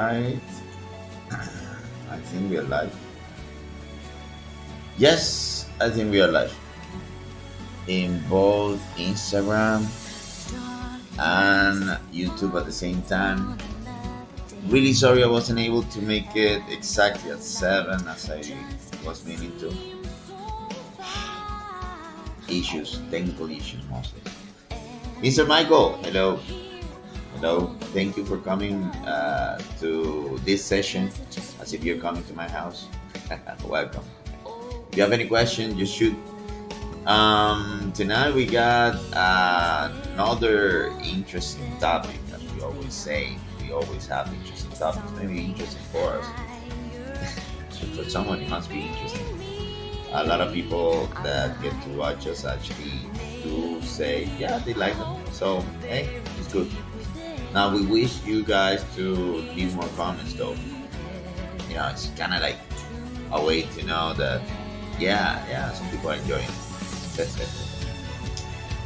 right. I think we are live. Yes, I think we are live in both Instagram and YouTube at the same time. Really sorry I wasn't able to make it exactly at 7 as I was meaning to. Issues, technical issues mostly. Mr. Michael, hello. Hello, thank you for coming to this session as if you're coming to my house. Welcome. If you have any questions, just shoot. Tonight we got another interesting topic, as we always say. We always have interesting topics, maybe interesting for us. For someone, it must be interesting. A lot of people that get to watch us actually do say, yeah, they like them. So, hey, it's good. Now we wish you guys to leave more comments though. You know, it's kind of like a way to know that, yeah, some people are enjoying it.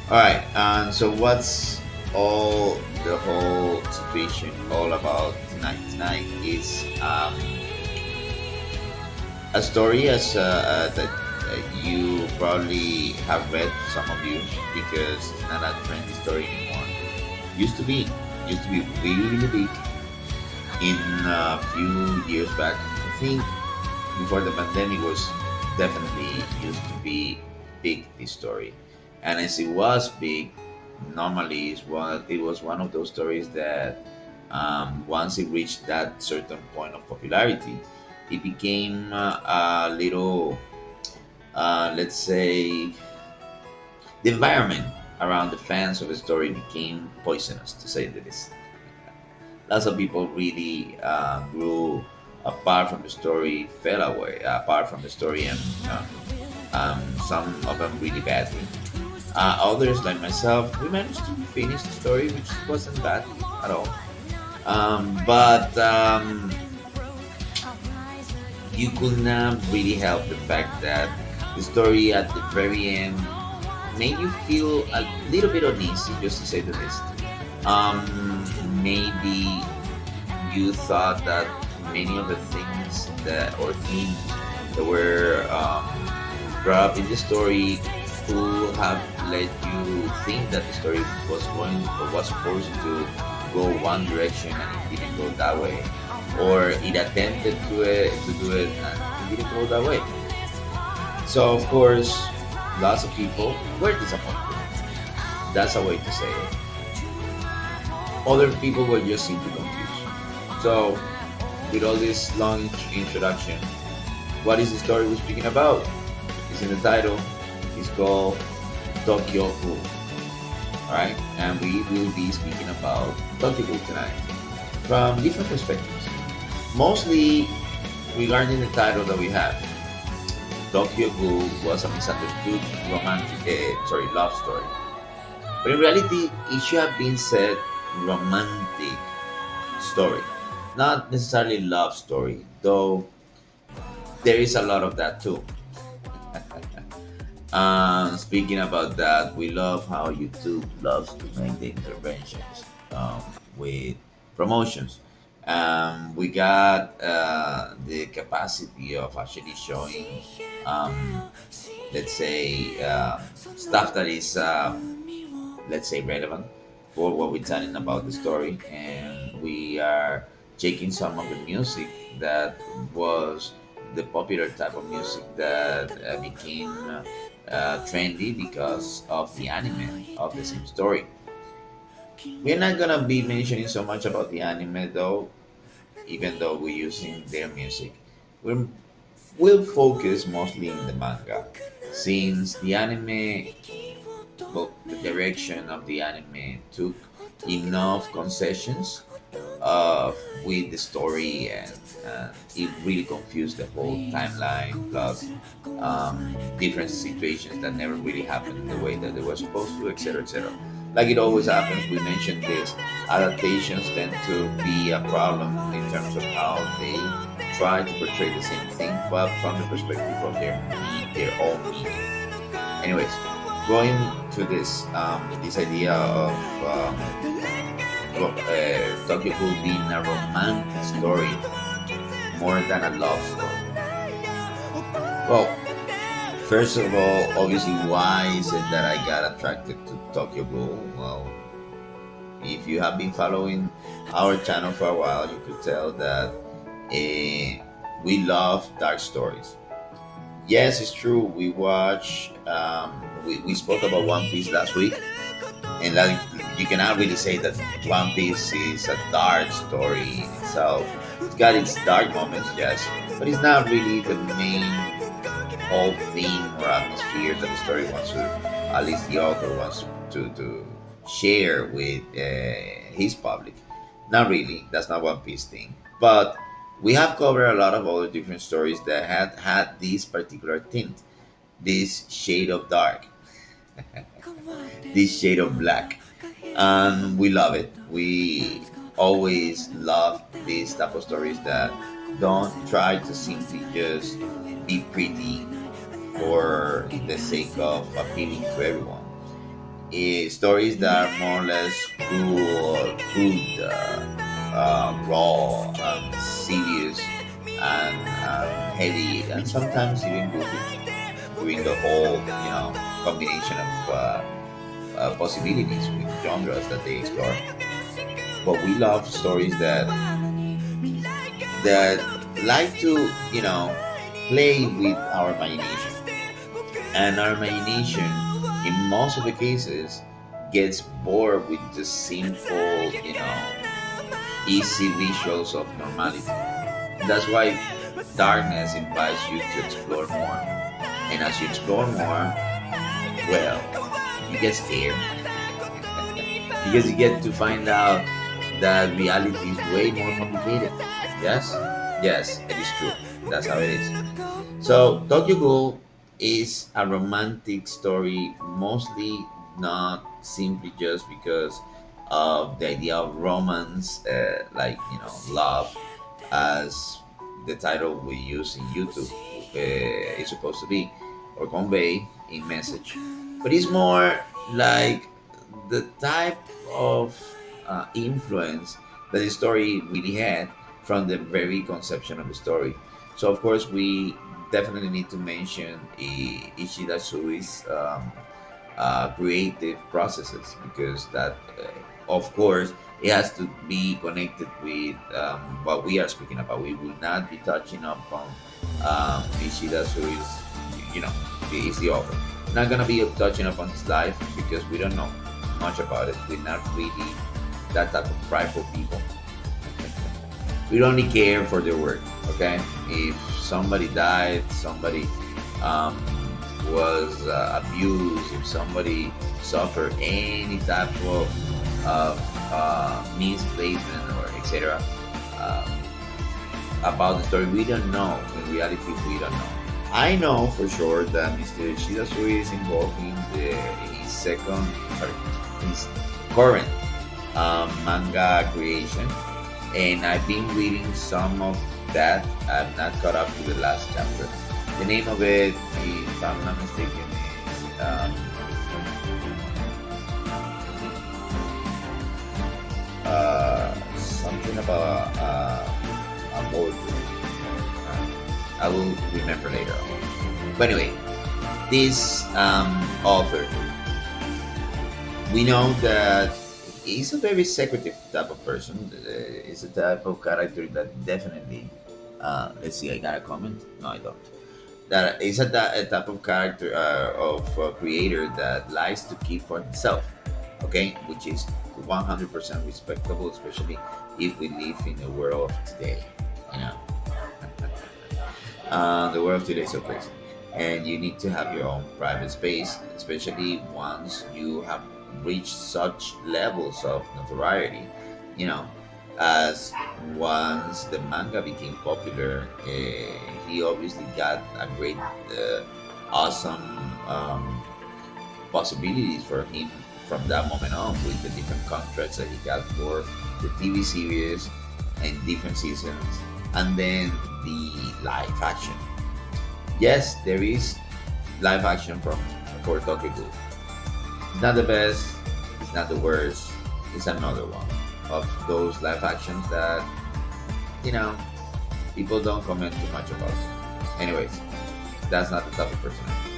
All right, and so what's all the whole situation all about tonight? Tonight is a story that you probably have read, some of you, because it's not a trendy story anymore. Used to be really big in a few years back. I think before the pandemic was definitely used to be big, this story. And as it was big, normally it was one of those stories that once it reached that certain point of popularity, it became a little, let's say, the environment around the fans of the story became poisonous, to say the least. Lots of people really grew apart from the story, fell away apart from the story, and some of them really badly. Others, like myself, we managed to finish the story, which wasn't bad at all. But you could not really help the fact that the story at the very end made you feel a little bit uneasy, just to say the least. Maybe you thought that many of the things that or themes that were brought up in the story could have led you think that the story was going or was supposed to go one direction and it didn't go that way, or it attempted to do it and it didn't go that way. So of course, lots of people were disappointed. That's a way to say it. Other people were just simply confused. So, with all this long introduction, what is the story we're speaking about? It's in the title. It's called Tokyo Ghoul. Alright? And we will be speaking about Tokyo Ghoul tonight from different perspectives. Mostly regarding the title that we have. Tokyo Ghoul was a misunderstood love story. But in reality, it should have been said romantic story, not necessarily love story, though there is a lot of that too. Speaking about that, we love how YouTube loves to make the interventions with promotions. We got the capacity of actually showing, let's say, stuff that is, let's say, relevant for what we're telling about the story, and we are taking some of the music that was the popular type of music that became trendy because of the anime of the same story. We're not gonna be mentioning so much about the anime though, even though we're using their music. We're, we'll focus mostly in the manga, since the anime, well, the direction of the anime took enough concessions with the story, and it really confused the whole timeline, plus different situations that never really happened in the way that they were supposed to, etc., etc. Like it always happens, we mentioned this, adaptations tend to be a problem in terms of how they try to portray the same thing, but from the perspective of their own meaning. Anyways, going to this idea of Tokyo Ghoul being a romantic story more than a love story? Well, first of all, obviously, why is it that I got attracted to Tokyo Ghoul? Well, if you have been following our channel for a while, you could tell that we love dark stories. Yes, it's true. We spoke about One Piece last week, and like you cannot really say that One Piece is a dark story in itself. It's got its dark moments, yes, but it's not really the main whole theme or atmosphere that the story wants to, at least the author wants to share with his public. Not really. That's not One Piece thing. But we have covered a lot of other different stories that had this particular tint, this shade of dark, this shade of black, and we love it. We always love these type of stories that don't try to simply just be pretty for the sake of appealing to everyone. Stories that are more or less crude, raw, serious, and heavy, and sometimes even goofy, doing the whole combination of possibilities with genres that they explore. But we love stories that like to play with our imagination, and our imagination in most of the cases gets bored with the simple easy visuals of normality. That's why darkness invites you to explore more, and as you explore more, well, you get scared because you get to find out that reality is way more complicated. Yes, yes, it is true. That's how it is. So Tokyo Ghoul is a romantic story, mostly not simply just because of the idea of romance, like love, as the title we use in YouTube is supposed to be or convey in message, but it's more like the type of influence that the story really had from the very conception of the story. So of course we definitely need to mention Ishida Sui's creative processes, because that of course it has to be connected with what we are speaking about. We will not be touching up on Ishida Sui's, you know, is the author. Not gonna be touching up on his life because we don't know much about it. We're not really that type of prideful people. We only care for their work. Okay, if somebody died, somebody was abused, if somebody suffered any type of misplacement or etc. About the story, we don't know. In reality, we don't know. I know for sure that Mr. Ishida Sui is involved in his current manga creation, and I've been reading some of that. I'm not caught up to the last chapter. The name of it, if I'm not mistaken, is something about a board. I will remember later on. But anyway, this author, we know that he's a very secretive type of person. He's a type of character that definitely, let's see, I got a comment? No, I don't. That is a type of character of creator that likes to keep for himself, okay? Which is 100% respectable, especially if we live in the world of today, you know. The world of today is so crazy. And you need to have your own private space, especially once you have reached such levels of notoriety, you know, as once the manga became popular, he obviously got a great, awesome possibilities for him from that moment on, with the different contracts that he got for the TV series and different seasons, and then the live action. Yes, there is live action for Tokyo Ghoul. It's not the best, it's not the worst, it's another one. of those live actions that you know people don't comment too much about. Anyways, that's not the topic for tonight.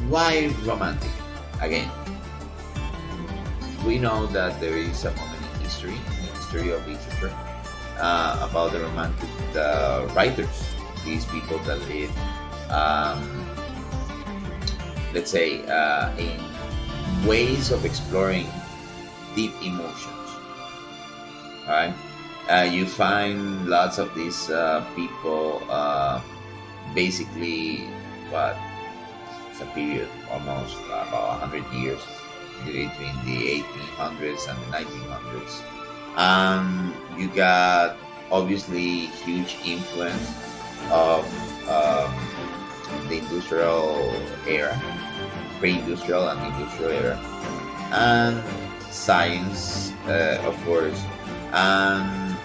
Why romantic? Again, we know that there is a moment in the history of literature, about the romantic writers, these people that live, um, let's say, in ways of exploring deep emotions. All right, you find lots of these people, basically, what it's a period almost about 100 years between the 1800s and the 1900s. You got obviously huge influence of um, the industrial era, pre-industrial and industrial era, and science, of course, and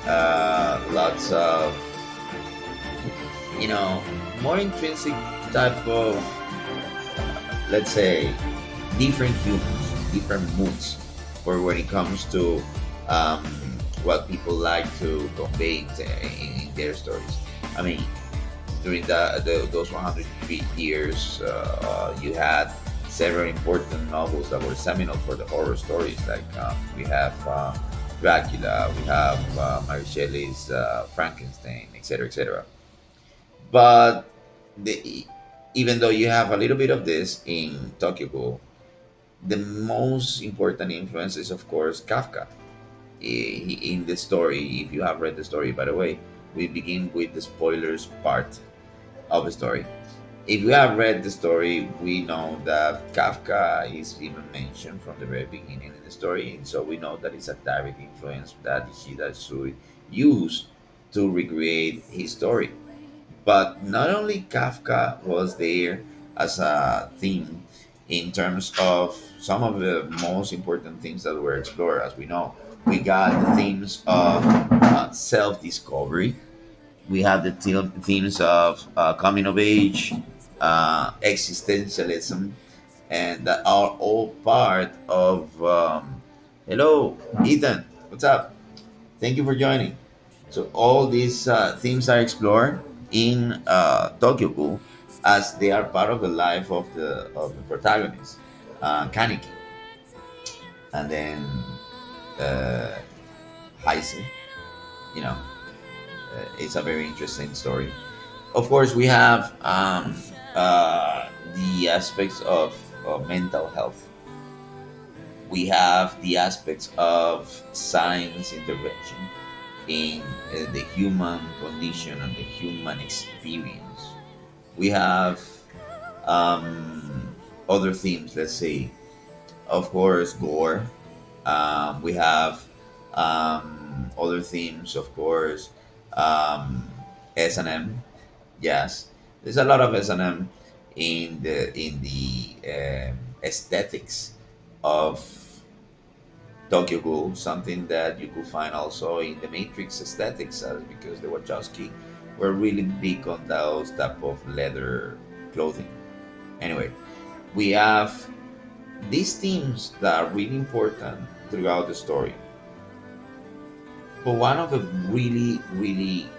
lots of more intrinsic type of, let's say, different humors, different moods for when it comes to um, what people like to convey in their stories. I mean, during those 100 years, you had several important novels that were seminal for the horror stories. Like we have Dracula, we have Mary Shelley's Frankenstein, etc., etc. But even though you have a little bit of this in Tokyo Ghoul, the most important influence is, of course, Kafka. In the story, if you have read the story, by the way, we begin with the spoilers part of the story. If we have read the story, we know that Kafka is even mentioned from the very beginning in the story, and so we know that it's a direct influence that Ishida Sui used to recreate his story. But not only Kafka was there as a theme in terms of some of the most important themes that were explored, as we know. We got the themes of self discovery, we have the themes of coming of age, existentialism, and that are all part of. Hello, Ethan. What's up? Thank you for joining. So all these themes are explored in Tokyo Ghoul, as they are part of the life of the protagonist, Kaneki, and then uh, Heise. You know, it's a very interesting story. Of course, we have the aspects of mental health. We have the aspects of science intervention in the human condition and the human experience. We have other themes, let's say, of course, gore. We have other themes, of course, S&M. Yes, there's a lot of S&M in the aesthetics of Tokyo Ghoul, something that you could find also in the Matrix aesthetics, because the Wachowski were really big on those type of leather clothing. Anyway, we have these themes that are really important throughout the story. But one of the really, really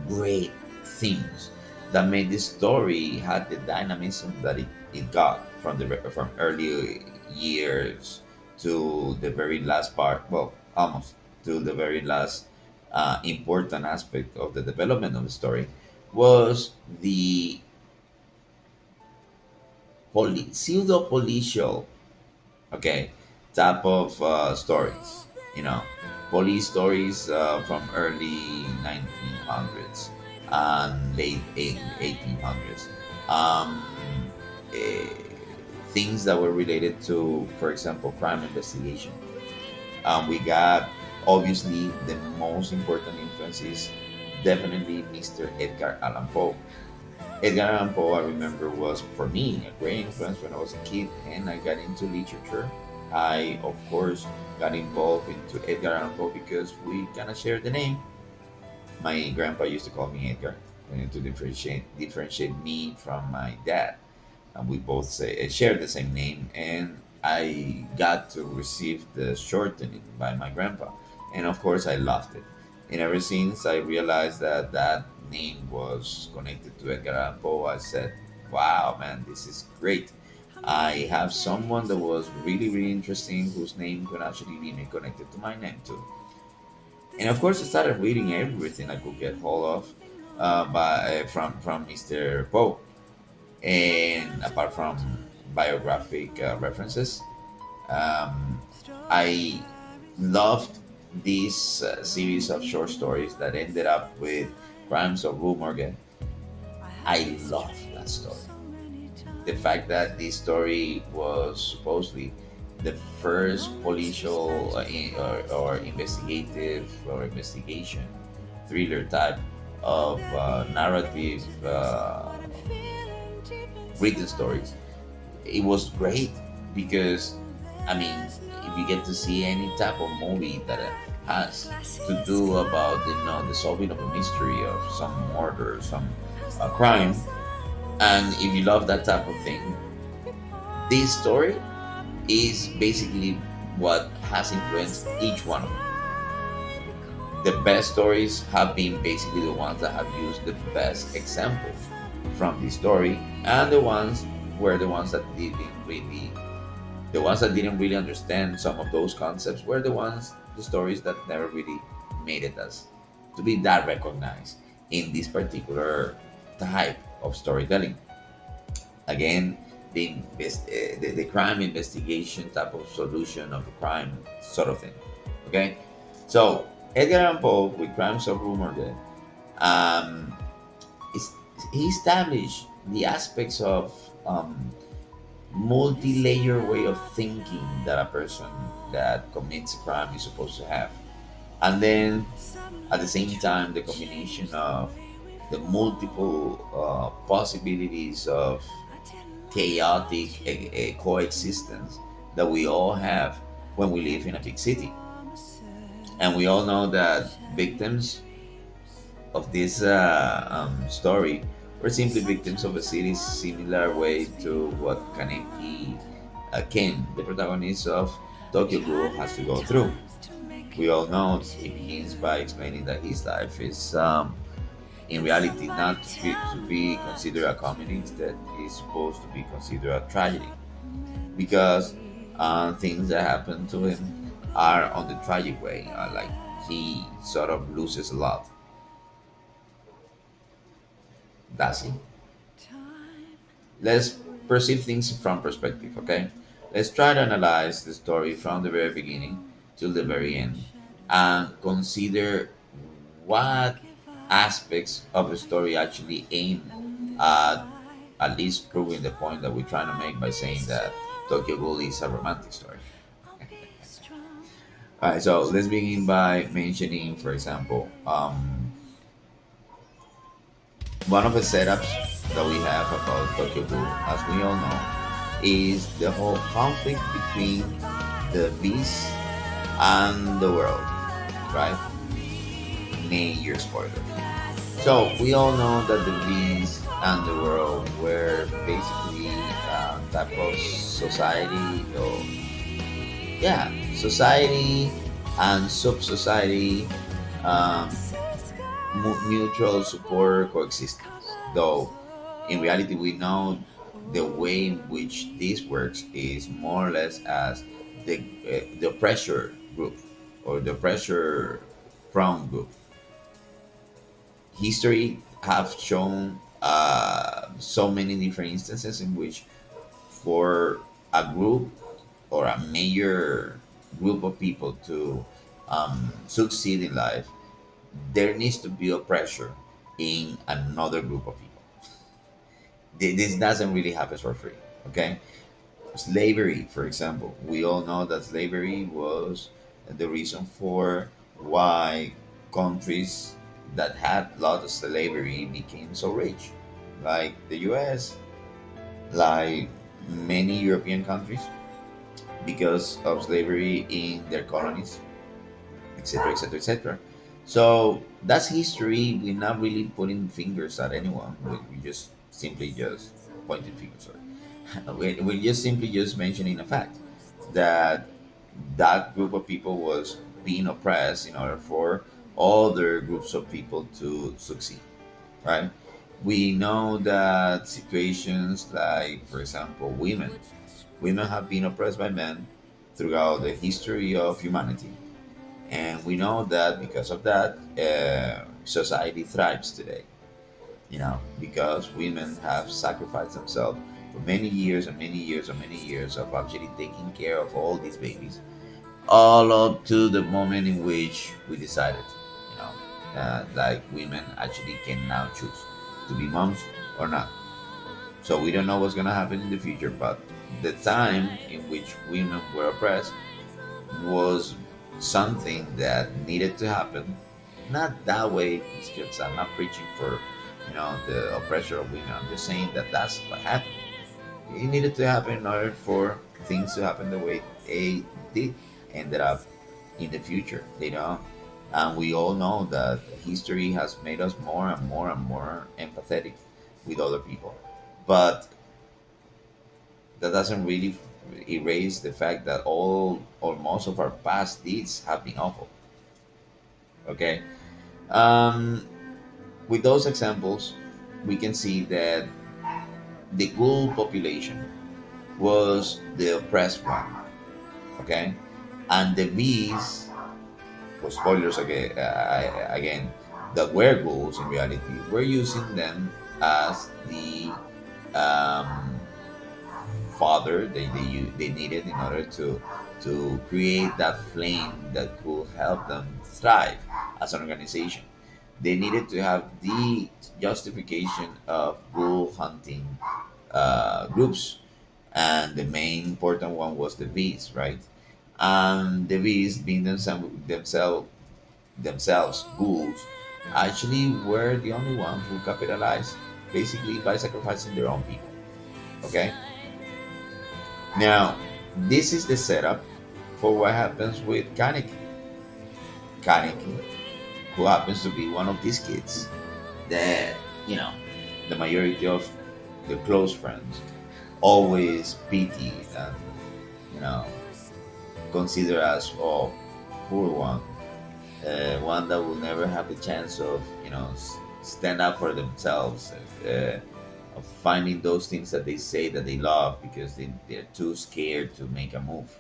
great themes that made this story had the dynamism that it got from early years to the very last part, well, almost to the very last important aspect of the development of the story, was the pseudo policial, okay, type of stories. You know, police stories from early 1900s and late 1800s. Um, eh, Things that were related to, for example, crime investigation. We got obviously the most important influence is definitely Mr. Edgar Allan Poe. Edgar Allan Poe, I remember, was for me a great influence when I was a kid and I got into literature. I, of course, got involved into Edgar Allan Poe because we kind of share the name. My grandpa used to call me Edgar to differentiate me from my dad, and we both share the same name. And I got to receive the shortening by my grandpa, and of course I loved it. And ever since I realized that that name was connected to Edgar Allan Poe, I said, "Wow, man, this is great." I have someone that was really, really interesting whose name could actually be connected to my name too. And of course, I started reading everything I could get hold of from Mr. Poe. And apart from biographic references, um, I loved this series of short stories that ended up with Crimes of Rue Morgan. I love that story. The fact that this story was supposedly the first policial or investigative or investigation thriller type of narrative written stories. It was great because, I mean, if you get to see any type of movie that has to do about the solving of a mystery of some murder, some crime, and if you love that type of thing, this story is basically what has influenced each one of them. The best stories have been basically the ones that have used the best examples from this story, and the ones were the ones that didn't really understand some of those concepts were the stories that never really made it as to be that recognized in this particular type of storytelling. Again, the crime investigation type of solution of the crime sort of thing. Okay, so Edgar Allan Poe with Crimes of Rue Morgue, um, is, he established the aspects of multi-layer way of thinking that a person that commits a crime is supposed to have, and then at the same time the combination of the multiple possibilities of chaotic coexistence that we all have when we live in a big city. And we all know that victims of this story were simply victims of a city's similar way to what Kaneki Ken, the protagonist of Tokyo Ghoul, has to go through. We all know he begins by explaining that his life is in reality not to be considered a comedy. Instead, it's supposed to be considered a tragedy because things that happen to him are on the tragic way. Like he sort of loses a lot. That's it. Let's perceive things from perspective, okay? Let's try to analyze the story from the very beginning till the very end and consider what aspects of the story actually aim at least proving the point that we're trying to make by saying that Tokyo Ghoul is a romantic story. All right, so let's begin by mentioning, for example, one of the setups that we have about Tokyo Ghoul, as we all know, is the whole conflict between the beast and the world, right? Major spoiler. So we all know that the beast and the world were basically type of society, or yeah, society and sub-society, um, mutual support coexistence. Though in reality, we know the way in which this works is more or less as the pressure group or the pressure prone group. History have shown so many different instances in which for a group or a major group of people to succeed in life, there needs to be a pressure in another group of people. This doesn't really happen for free. Okay, slavery, for example, we all know that slavery was the reason for why countries that had a lot of slavery became so rich, like the U.S., like many European countries, because of slavery in their colonies, etc., etc., etc. So that's history. We're not really putting fingers at anyone. We just simply just pointing fingers. Sorry. We're just simply just mentioning a fact. that that group of people was being oppressed in order for other groups of people to succeed, right? We know that situations like, for example, women have been oppressed by men throughout the history of humanity. And we know that because of that, society thrives today, because women have sacrificed themselves for many years and many years and many years of actually taking care of all these babies, all up to the moment in which we decided, like women actually can now choose to be moms or not. So we don't know what's going to happen in the future, but the time in which women were oppressed was something that needed to happen. Not that way, because I'm not preaching for, the oppression of women. I'm just saying that that's what happened. It needed to happen in order for things to happen the way they did, ended up in the future later on. And we all know that history has made us more and more and more empathetic with other people. But that doesn't really erase the fact that all or most of our past deeds have been awful. Okay. Um, with those examples, we can see that the ghoul population was the oppressed one. Okay. And the bees, for spoilers again, the werewolves in reality were using them as the um, fodder they needed in order to create that flame that could help them thrive as an organization. They needed to have the justification of ghoul hunting groups, and the main important one was the bees, right? And the bees, being themselves ghouls, actually were the only ones who capitalized basically by sacrificing their own people. Okay, now this is the setup for what happens with Kaneki. Kaneki, who happens to be one of these kids that, you know, the majority of the close friends always pity and, you know, consider as, oh, poor one, one that will never have the chance of, stand up for themselves, of finding those things that they say that they love because they're too scared to make a move.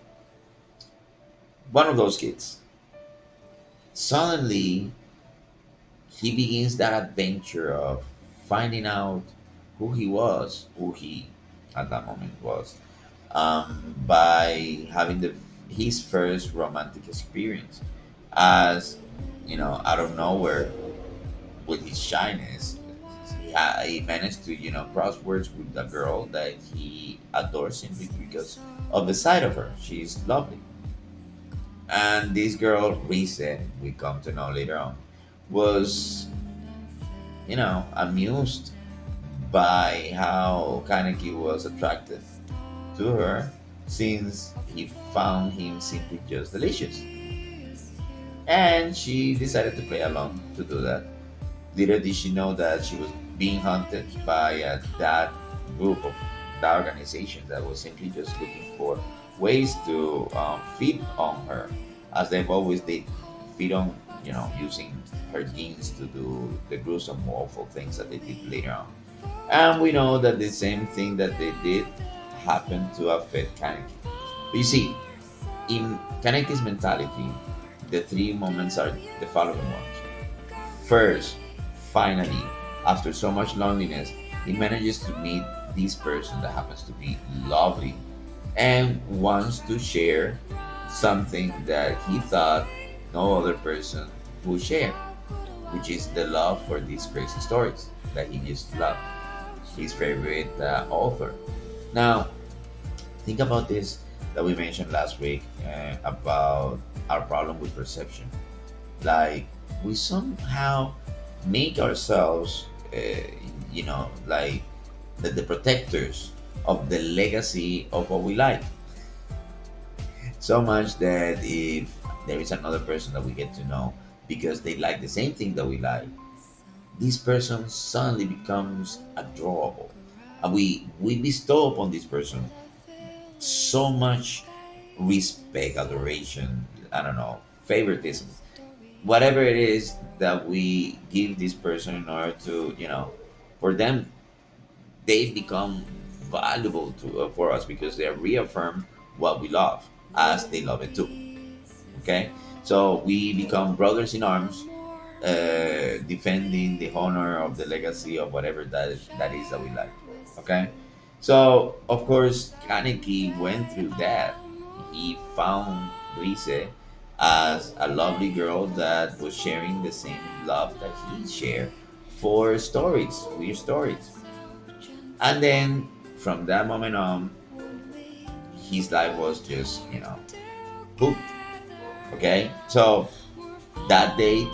One of those kids, suddenly he begins that adventure of finding out who he at that moment was, by having his first romantic experience, as out of nowhere, with his shyness, he managed to cross words with a girl that he adores simply because of the sight of her. She's lovely, and this girl, Risa, we come to know later on, was amused by how Kaneki was attracted to her, since he found him simply just delicious. And she decided to play along to do that. Little did she know that she was being hunted by that group of that organization that was simply just looking for ways to feed on her, as they've always did, feed on, using her genes to do the gruesome, awful things that they did later on. And we know that the same thing that they did happened to affect Kaneki. But you see, in Kaneki's mentality, the three moments are the following ones. First, finally, after so much loneliness, he manages to meet this person that happens to be lovely and wants to share something that he thought no other person would share, which is the love for these crazy stories that he used to love, his favorite author. Now, think about this that we mentioned last week, about our problem with perception. Like, we somehow make ourselves, like the protectors of the legacy of what we like. So much that if there is another person that we get to know because they like the same thing that we like, this person suddenly becomes adorable. And we bestow upon this person so much respect, adoration, I don't know, favoritism, whatever it is that we give this person in order to, for them, they become valuable for us because they reaffirm what we love as they love it too. Okay, so we become brothers in arms, defending the honor of the legacy of whatever that is that we like. Okay, so of course Kaneki went through that. He found Rise as a lovely girl that was sharing the same love that he shared for stories, weird stories. And then from that moment on, his life was just, booked. Okay, so that date,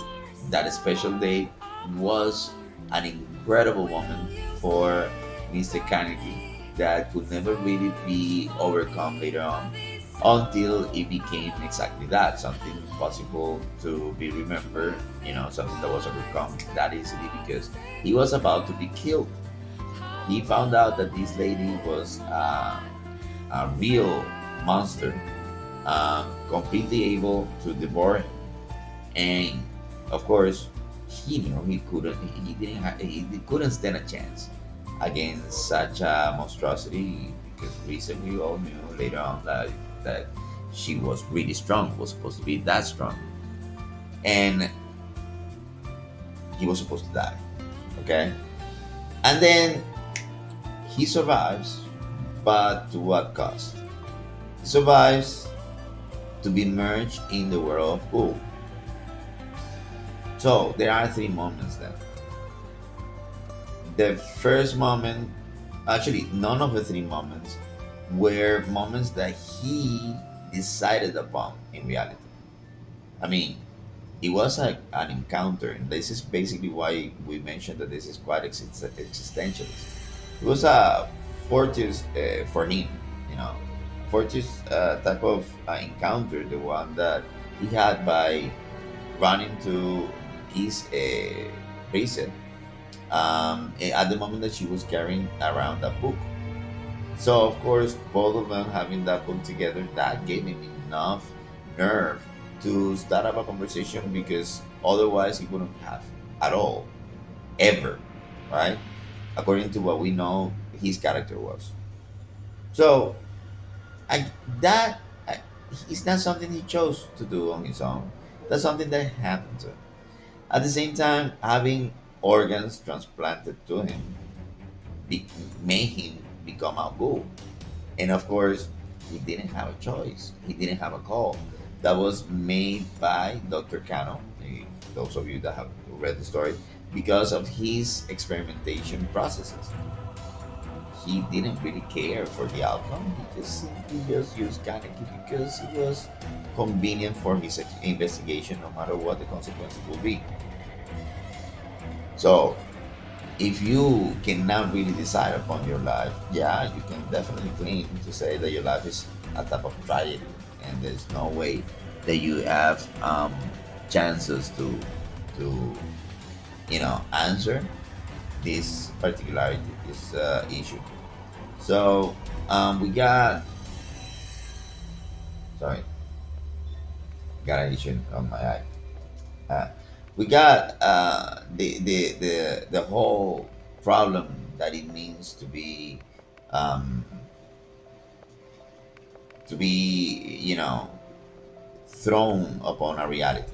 that special date, was an incredible moment for Mr. Carnegie that could never really be overcome later on until it became exactly that, something possible to be remembered, something that was overcome that easily because he was about to be killed. He found out that this lady was a real monster, completely able to devour him. And of course, he knew he couldn't stand a chance against such a monstrosity because recently we all knew later on that she was really strong, was supposed to be that strong, and he was supposed to die. Okay, and then he survives, but to what cost? He survives to be merged in the world of Ghoul. So there are three moments then. The first moment, actually, none of the three moments were moments that he decided upon in reality. I mean, it was an encounter, and this is basically why we mentioned that this is quite existentialist. It was a fortuitous for him, you know, fortuitous type of encounter, the one that he had by running to his prison at the moment that she was carrying around that book. So of course, both of them having that book together, that gave him enough nerve to start up a conversation because otherwise he wouldn't have at all, ever, right? According to what we know, his character was. So I that I, it's not something he chose to do on his own. That's something that happened to him. At the same time, having organs transplanted to him be, made him become a bull. And of course, he didn't have a choice. He didn't have a call. That was made by Dr. Kano, those of you that have read the story, because of his experimentation processes. He didn't really care for the outcome. He just simply just used Kaneki because it was convenient for his investigation, no matter what the consequences will be. So, if you cannot really decide upon your life, yeah, you can definitely claim to say that your life is a type of tragedy, and there's no way that you have chances to answer this particularity, this issue. So we got sorry, got an issue on my eye. Uh, we got the whole problem that it means um, to be thrown upon a reality,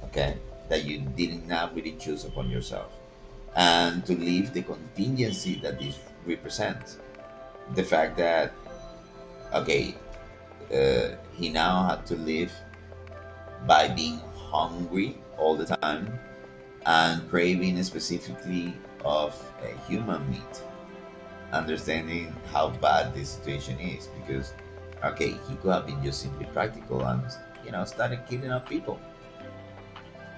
okay, that you did not really choose upon yourself, and to leave the contingency that this represents. The fact that okay, he now had to live by being hungry all the time and craving specifically of human meat, understanding how bad this situation is because okay, he could have been just simply practical and started killing up people,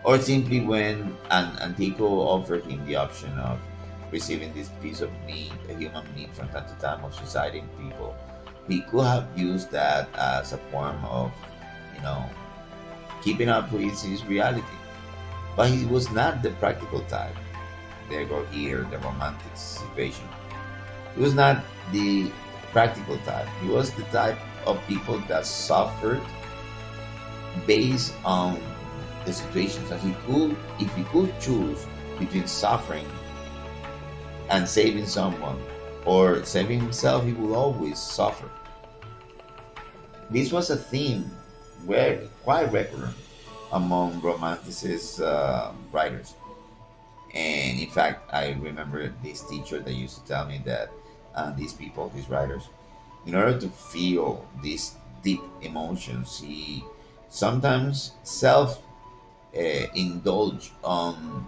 or simply when Antico offered him the option of receiving this piece of meat, a human meat, from time to time of suiciding people, he could have used that as a form of you know keeping up with his reality. But he was not the practical type. There go here the romantic situation. He was not the practical type. He was the type of people that suffered based on the situations. And he could, if he could choose between suffering and saving someone or saving himself, he would always suffer. This was a theme where quite recurrent among romanticist writers. And in fact, I remember this teacher that used to tell me that these people, these writers, in order to feel these deep emotions, he sometimes self indulge on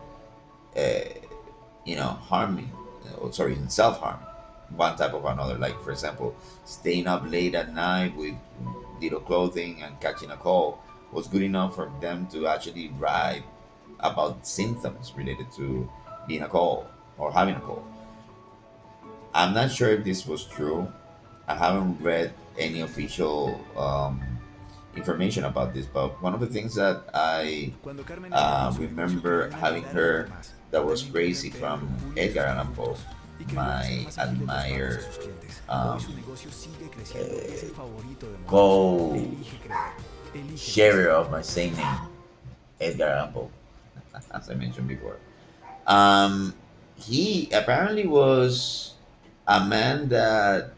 uh, harming, sorry, in self harm, one type of another. Like for example, staying up late at night with little clothing and catching a cold was good enough for them to actually write about symptoms related to being a cold or having a cold. I'm not sure if this was true. I haven't read any official information about this, but one of the things that I Cuando Carmen entendió su negocio remember quería having mantenerlo por heard más. that was Era crazy importante from con Julio Edgar era Allan muy Poe, honesto y quería hacer my más equipos de pagos a admired sus clientes. Hoy um, su negocio sigue creciendo y es el favorito de muchos. co Elige creer. Elige sharer crecer. of my same name, Edgar Allan Poe, as I mentioned before. He apparently was a man that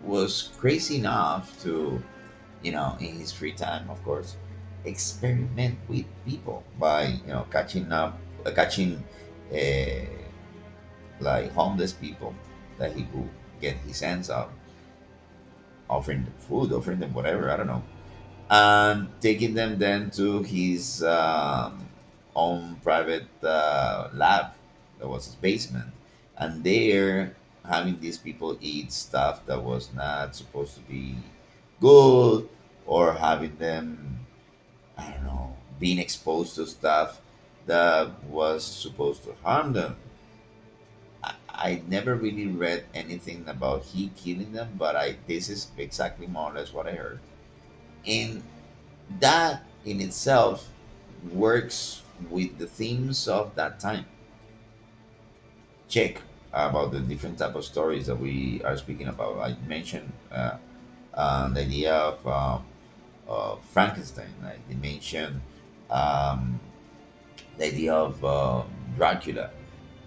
was crazy enough to, in his free time, of course, experiment with people by, catching uh, like homeless people that he could get his hands on, offering them food, offering them whatever, I don't know, and taking them then to his own private lab that was his basement, and there having these people eat stuff that was not supposed to be good, or having them, I don't know, being exposed to stuff that was supposed to harm them. I never really read anything about he killing them, but I this is exactly more or less what I heard. And that in itself works with the themes of that time. Check about the different type of stories that we are speaking about. I mentioned the idea of Frankenstein. I mentioned um, the idea of Dracula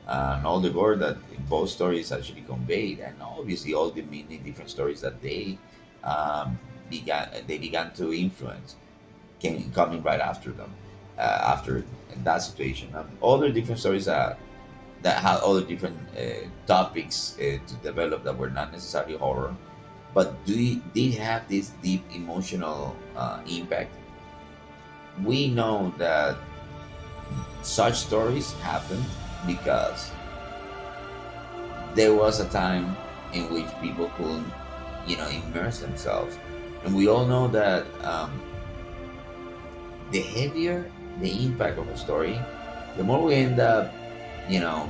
and all the gore that both stories actually conveyed, and obviously all the many different stories that um, they began to influence coming right after them, after that situation. Other different stories that had other different topics to develop that were not necessarily horror, but did have this deep emotional impact. We know that such stories happened because there was a time in which people couldn't, immerse themselves, and we all know that the heavier the impact of a story, the more we end up,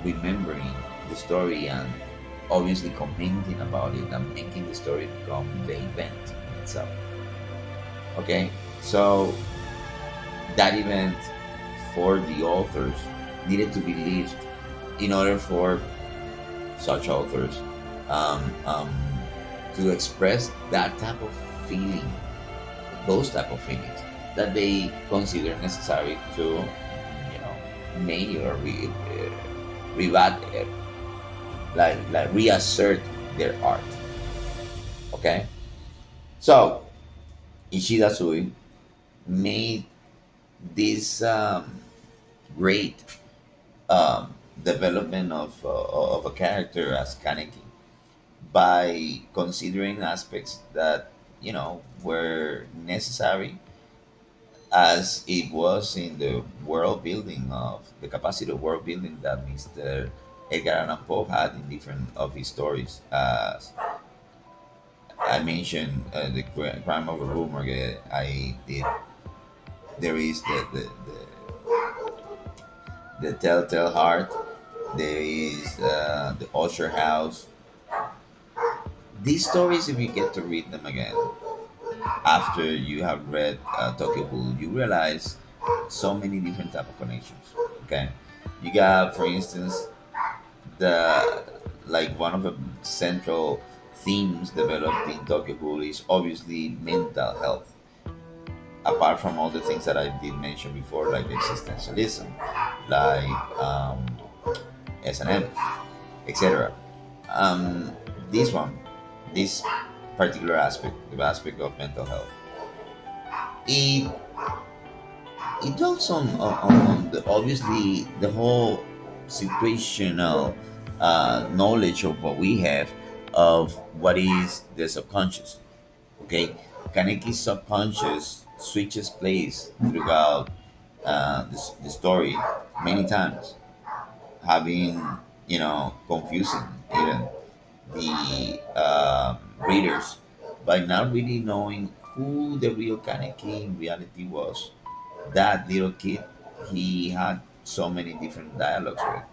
remembering the story and obviously commenting about it and making the story become the event in itself. Okay, so that event for the authors needed to be lived in order for such authors to express that type of feeling, those type of feelings that they consider necessary to, make or rebat, like reassert their art. Okay, so Ishida Sui made this great development of a character as Kaneki by considering aspects that were necessary as it was in the world building of the capacity of world building that Mr. Edgar Allan Poe had in different of his stories. As I mentioned, the crime of a rue morgue, I did. There is the Telltale Heart. There is the Usher House. These stories, if you get to read them again after you have read Tokyo Ghoul, you realize so many different type of connections. Okay, you got, for instance, the like one of the central themes developed in Tokyo Ghoul is obviously mental health. Apart from all the things that I did mention before, like existentialism, like S&M, etc. Um, this one, this particular aspect, the aspect of mental health, it it dwells on the, obviously the whole situational knowledge of what we have of what is the subconscious. Okay, Kaneki's subconscious switches place throughout the story many times, having confusing even the readers by not really knowing who the real Kaneki in reality was. That little kid, he had so many different dialogues with.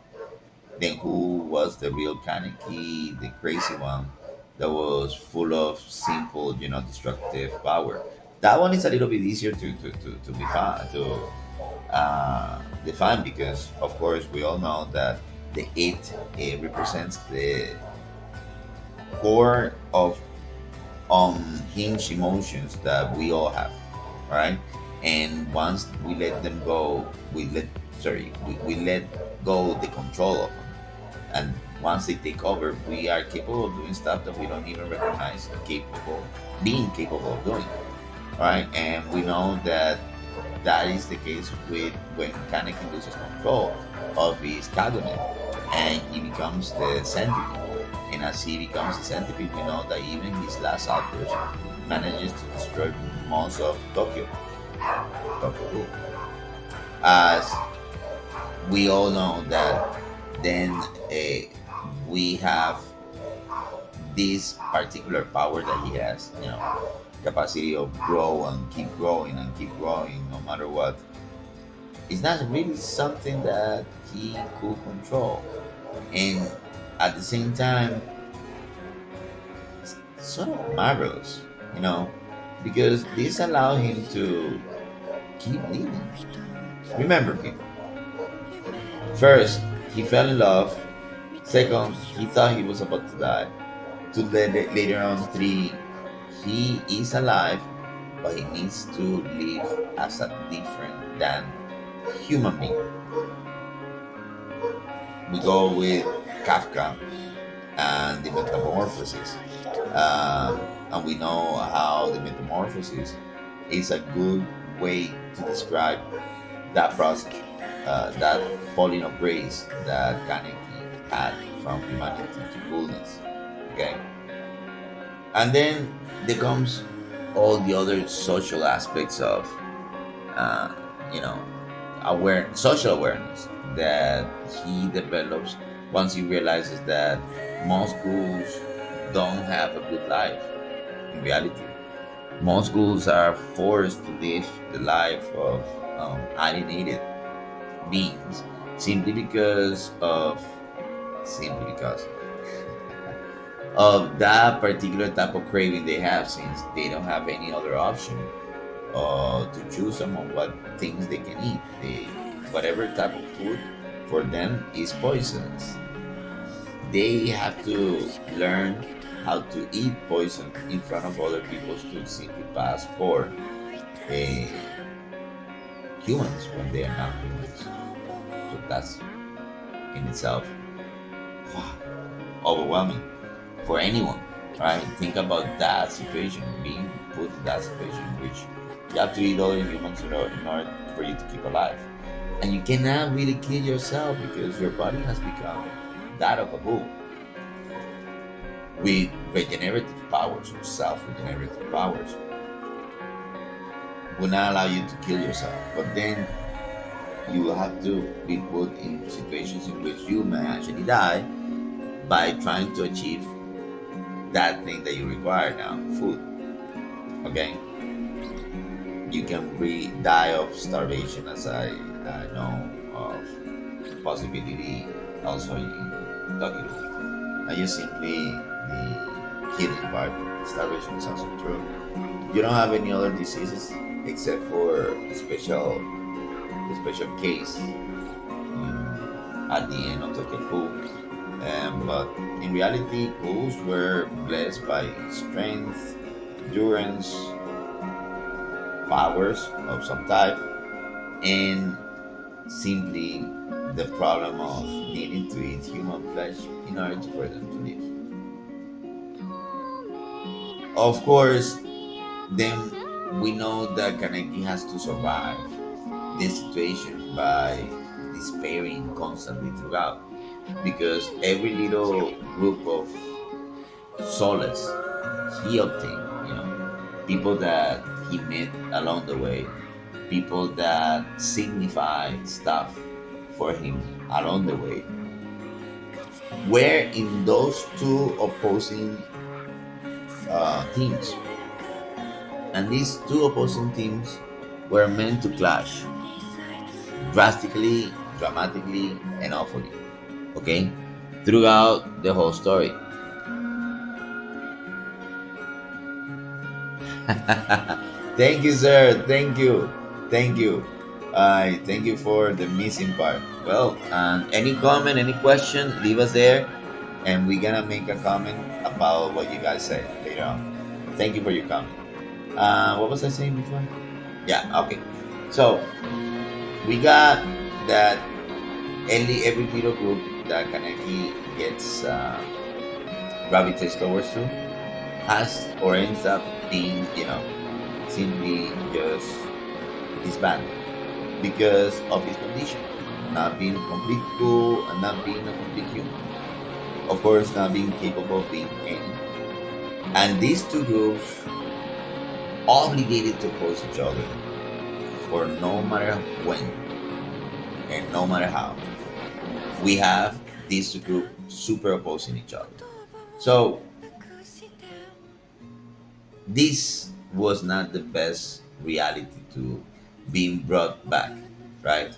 Then who was the real Kaneki, the crazy one that was full of simple, destructive power? That one is a little bit easier to be define because, of course, we all know that the it represents the core of unhinged emotions that we all have, right? And once we let them go, we let go the control of them. And once they take over, we are capable of doing stuff that we don't even recognize being capable of doing, right? And we know that that is the case with when Kaneki loses control of his Kagome and he becomes the centipede. And as he becomes the centipede, we know that even his last outburst manages to destroy most of Tokyo. As we all know that then we have this particular power that he has, capacity of grow and keep growing no matter what. It's not really something that he could control. And at the same time, it's sort of marvelous, you know, because this allowed him to keep living. Remember, people. First, he fell in love. Second, he thought he was about to die. Later on, three, he is alive, but he needs to live as a different than human being. We go with Kafka and the metamorphosis. And we know how the metamorphosis is a good way to describe that process, that falling of grace that Kaneki had from humanity to coolness. Okay, and then there comes all the other social aspects of, uh, you know, social awareness that he develops once he realizes that most ghouls don't have a good life in reality. Most ghouls are forced to live the life of alienated beings simply because of simply because of that particular type of craving they have, since they don't have any other option to choose among what things they can eat. Whatever type of food for them is poisonous. They have to learn how to eat poison in front of other people to simply pass for uh, humans when they are not humans. So that's in itself overwhelming for anyone, right? Think about that situation, being put in that situation in which you have to eat other humans in order for you to keep alive. And you cannot really kill yourself because your body has become that of a bull with regenerative powers or self-regenerative powers will not allow you to kill yourself. But then you will have to be put in situations in which you may actually die by trying to achieve that thing that you require now, food. Okay? You can die of starvation, as I know of possibility also in Tokyo. Not just simply the healing part, starvation is also true. You don't have any other diseases except for the special case at the end of Tokyo Ghoul, But in reality, ghouls were blessed by strength, endurance, powers of some type, and simply the problem of needing to eat human flesh in order for them to live. Of course, then we know that Kaneki has to survive this situation by despairing constantly throughout, because every little group of solace he obtained, people that he met along the way, people that signified stuff for him along the way, were in those two opposing teams. And these two opposing teams were meant to clash drastically, dramatically, and awfully. Okay? Throughout the whole story. Thank you, sir. Thank you. Thank you. I thank you for the missing part. Well, any comment, any question, leave us there, and we're gonna make a comment about what you guys said later on. Thank you for your comment. What was I saying before? Yeah. Okay. So we got that every little group that Kaneki gets gravitates towards to has or ends up being, simply just disbanded because of his condition, not being complete cool and not being a complete human. Of course, not being capable of being any. And these two groups obligated to oppose each other for no matter when and no matter how. We have these two groups super opposing each other. So this was not the best reality to being brought back, right?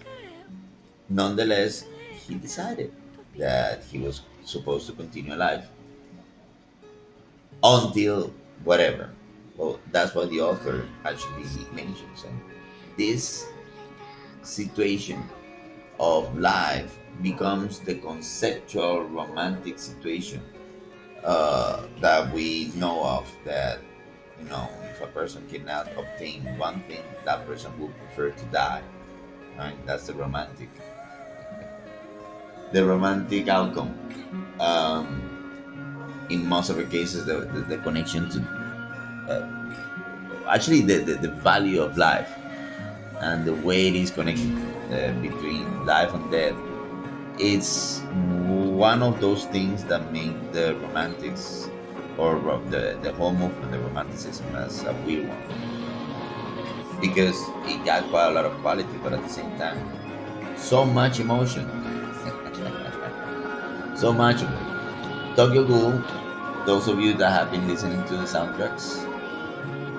Nonetheless, he decided that he was supposed to continue life until whatever. Well, that's what the author actually mentions. And this situation of life becomes the conceptual romantic situation that we know of, that if a person cannot obtain one thing, that person would prefer to die, right? That's the romantic outcome. In most of the cases, the connection to actually the value of life and the way it is connected between life and death. It's one of those things that make the romantics, or the whole movement, the romanticism, as a weird one, because it got quite a lot of quality, but at the same time, so much emotion, so much of it. Tokyo Ghoul, those of you that have been listening to the soundtracks,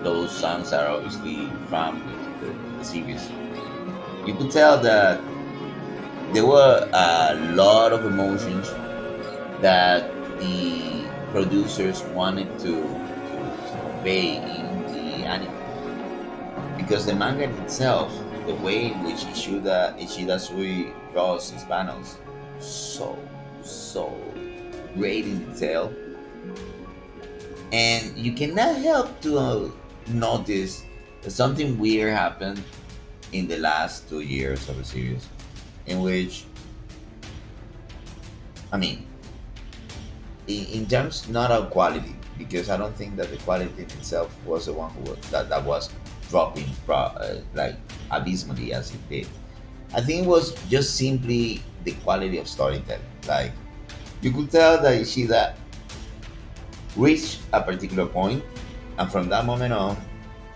those songs are obviously from the series. You could tell that there were a lot of emotions that the producers wanted to convey in the anime, because the manga itself, the way in which Ishida Sui draws his panels, so great in detail, and you cannot help to notice that something weird happened in the last 2 years of the series, in which, I mean, in terms not of quality, because I don't think that the quality in itself was the one who was, that was dropping like abysmally as it did. I think it was just simply the quality of storytelling. Like, you could tell that Ishida reached a particular point, and from that moment on,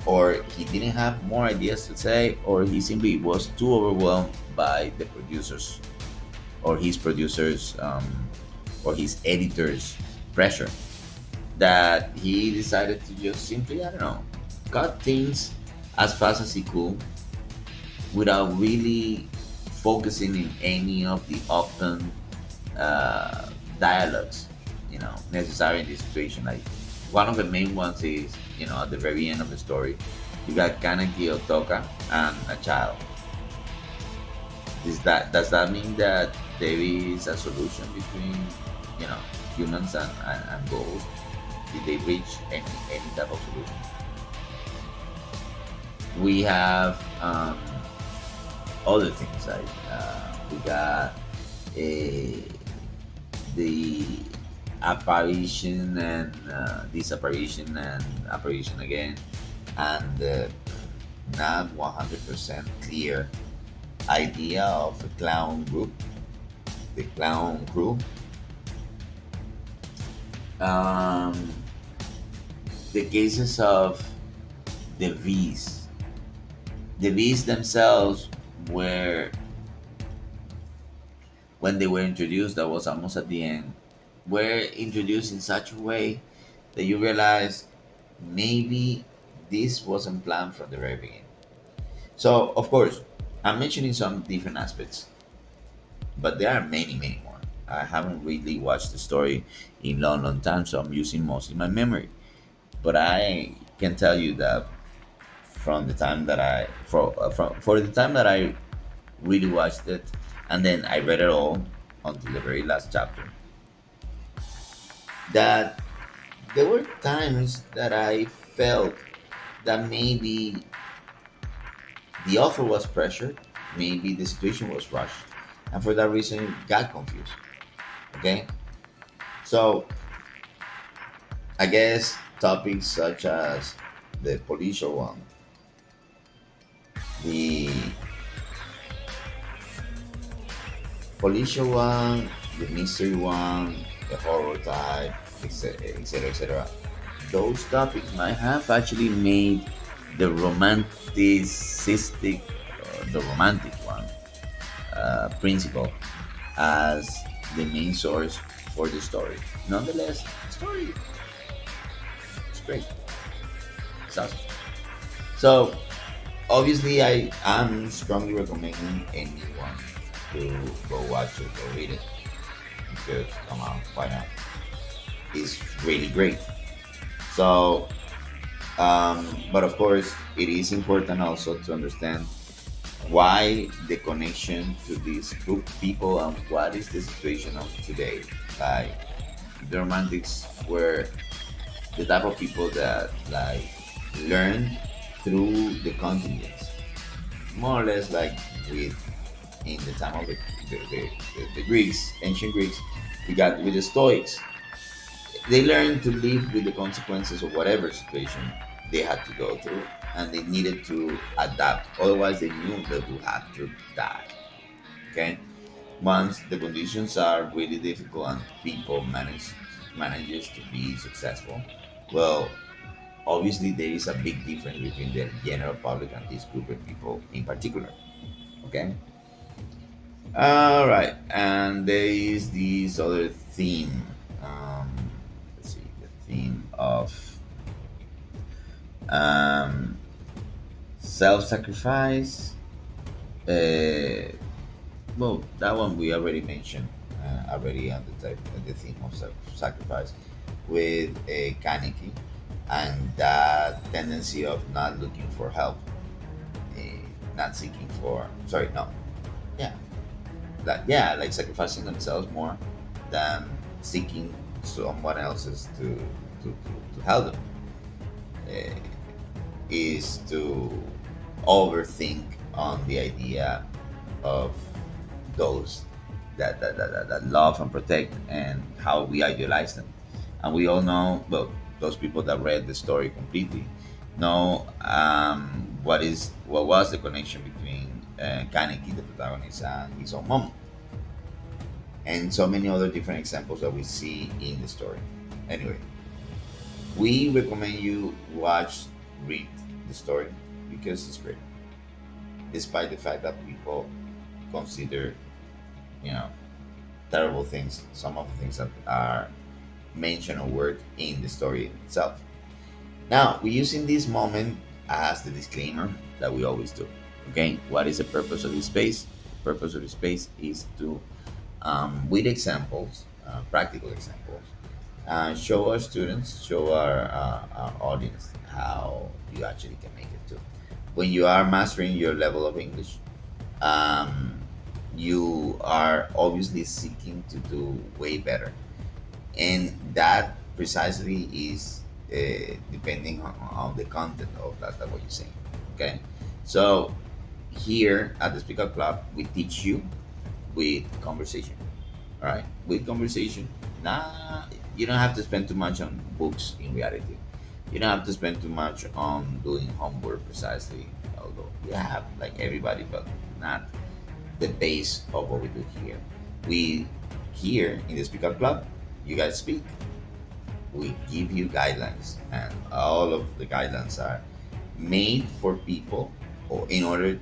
or he didn't have more ideas to say, or he simply was too overwhelmed by the producers, or his producers, or his editors' pressure, that he decided to just simply, I don't know, cut things as fast as he could without really focusing in any of the often dialogues, necessary in this situation. Like, one of the main ones is, at the very end of the story, you got Kaneki Otoka and a child. Does that mean that there is a solution between you know, humans and ghosts, did they reach any type of solution? We have other things like we got a the apparition and disapparition and apparition again, and not 100% clear idea of a clown group, the clown crew. Um, the cases of the V's. The V's themselves were, when they were introduced, that was almost at the end, were introduced in such a way that you realize maybe this wasn't planned from the very beginning. So, of course, I'm mentioning some different aspects, but there are many, many more. I haven't really watched the story in long, long time, so I'm using mostly my memory. But I can tell you that from the time that for the time that I really watched it, and then I read it all until the very last chapter, that there were times that I felt that maybe the offer was pressured, maybe the situation was rushed, and for that reason it got confused. Okay, so I guess topics such as the policial one, the policial one, the mystery one, the horror type, etc., etc., etc. Those topics might have actually made the the romantic one, principle as the main source for the story. Nonetheless, the story is great. It's awesome. So obviously, I am strongly recommending anyone to go watch it or read it because come on, why not? It's really great. So, but of course, it is important also to understand why the connection to these group of people and what is the situation of today. Like the romantics were the type of people that like learn through the contingents, more or less like with in the time of the Greeks, ancient Greeks, we got with the Stoics. They learned to live with the consequences of whatever situation they had to go through, and they needed to adapt. Otherwise, they knew they would have to die. Okay, once the conditions are really difficult and people manages to be successful, well, obviously there is a big difference between the general public and this group of people in particular. Okay. All right, and there is this other theme. Um, let's see, the theme of um, self-sacrifice. Uh, well, that one we already mentioned, already on the theme of self-sacrifice with a kaneki and that tendency of not looking for help, uh, not seeking for. Sorry, no, yeah, yeah, like sacrificing themselves more than seeking someone else's to help them, uh, is to overthink on the idea of those that love and protect and how we idealize them. And we all know, well, those people that read the story completely know what was the connection between Kaneki, the protagonist, and his own mom, and so many other different examples that we see in the story. Anyway, we recommend you read the story because it's great, despite the fact that people consider, you know, terrible things, some of the things that are mentioned or word in the story itself. Now, we're using this moment as the disclaimer that we always do. Okay, what is the purpose of this space? The purpose of the space is to, with examples, practical examples, show our students, show our audience how you actually can make it too. When you are mastering your level of English, um, you are obviously seeking to do way better. and that precisely is depending on the content of that what you're saying. Okay, so here at the Speaker Club, we teach you with conversation. All right, with conversation. Nah, you don't have to spend too much on books. In reality, you don't have to spend too much on doing homework precisely. Although you have like everybody, but not the base of what we do here. We here in the Speaker Club, you guys speak. We give you guidelines, and all of the guidelines are made for people, or in order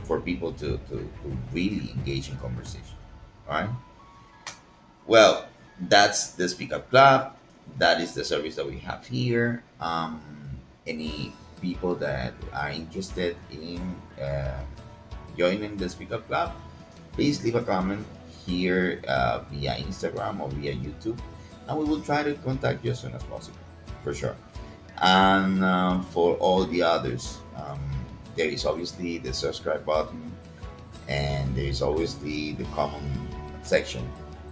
for people to really engage in conversation. All right. Well, that's the Speak Up Club. That is the service that we have here. Any people that are interested in joining the Speak Up Club, please leave a comment here via Instagram or via YouTube, and we will try to contact you as soon as possible, for sure. And for all the others, there is obviously the subscribe button, and there is always the section,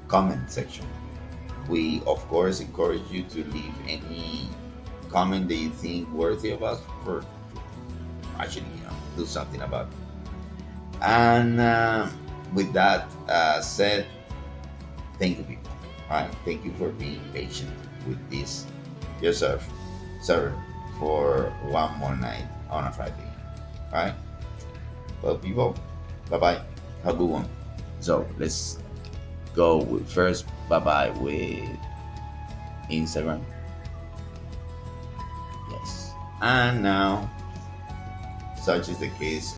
comment section. We of course encourage you to leave any comment that you think worthy of us for actually do something about it. And with that said, thank you, people. All right, thank you for being patient with this yourself, sir, for one more night on a Friday. All right, well, people, bye bye. Have a good one. So let's go with first bye bye with Instagram. Yes, and now, such is the case